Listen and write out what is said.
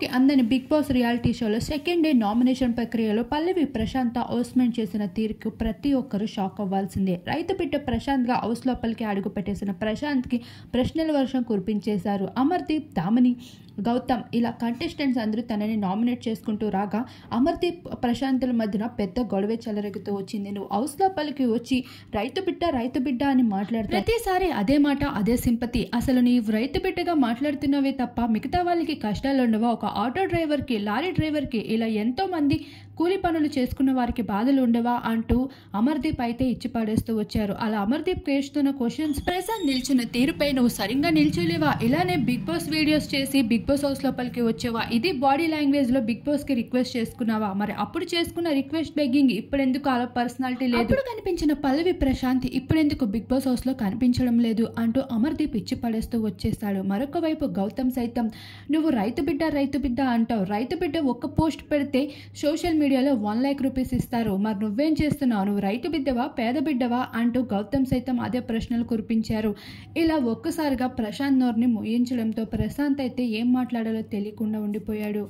ఊహకి అందని big boss reality షోలో second day nomination ప్రక్రియలో పల్లవి ప్రశాంత్ హౌస్మెంట్ చేసిన తీరుకు ప్రతి ఒక్కరూ షాక్ అవ్వాల్సిందే. రైతు బిడ్డ ప్రశాంత్గా హౌస్ లోపలికి అడుగు పెట్టేసిన ప్రశాంత్కి ప్రశ్నల వర్షం కురిపించేశారు. అమర్దీప్, దామిని, గౌతమ్ ఇలా కంటెస్టెంట్స్ అందరూ తనని నామినేట్ చేసుకుంటూ రాగా అమర్దీప్, ప్రశాంత్ల మధ్యన పెద్ద గొడవే చెలరెగుతూ వచ్చింది. నువ్వు హౌస్ లోపలికి వచ్చి రైతు బిడ్డ అని మాట్లాడుతూ ప్రతిసారి అదే మాట, అదే సింపతి. అసలు నీవు రైతు బిడ్డగా మాట్లాడుతున్నవే తప్ప మిగతా వాళ్ళకి కష్టాలు ఉండవా? ఒక ఆటో డ్రైవర్కి, లారీ డ్రైవర్కి, ఇలా ఎంతో మంది కూలి పనులు చేసుకున్న వారికి బాధలు ఉండవా అంటూ అమర్దీప్ అయితే ఇచ్చి పడేస్తూ వచ్చారు. అలా అమర్దీప్ వేస్తున్న క్వశ్చన్స్, ప్రశాంత్ నిల్చున్న తీరుపై నువ్వు సరిగ్గా నిల్చోలేవా? ఇలానే బిగ్ బాస్ వీడియోస్ చేసి బిగ్ బాస్ హౌస్ లోపలికి వచ్చేవా? ఇది బాడీ లాంగ్వేజ్ లో బిగ్ బాస్ కి రిక్వెస్ట్ చేసుకున్నావా? మరి అప్పుడు చేసుకున్న రిక్వెస్ట్ బెగ్గింగ్ ఇప్పుడెందుకు అలా పర్సనాలిటీ లేదు? అప్పుడు కనిపించిన పల్లవి ప్రశాంత్ ఇప్పుడెందుకు బిగ్ బాస్ హౌస్ లో కనిపించడం లేదు అంటూ అమర్దీప్ ఇచ్చి పడేస్తూ వచ్చేస్తాడు. మరొక వైపు గౌతమ్ సైతం నువ్వు రైతు బిడ్డ అంటావు. రైతు బిడ్డ ఒక్క పోస్ట్ పెడితే సోషల్ మీడియాలో 1 లక్ష రూపీస్ ఇస్తారు. మరి నువ్వేం చేస్తున్నావు? నువ్వు రైతు బిడ్డవా, పేద బిడ్డవా అంటూ గౌతమ్ సైతం అదే ప్రశ్నలు కురిపించారు. ఇలా ఒక్కసారిగా ప్రశాంత్ నోర్ని మోయించడంతో ప్రశాంత్ అయితే ఏం మాట్లాడాలో తెలియకుండా ఉండిపోయాడు.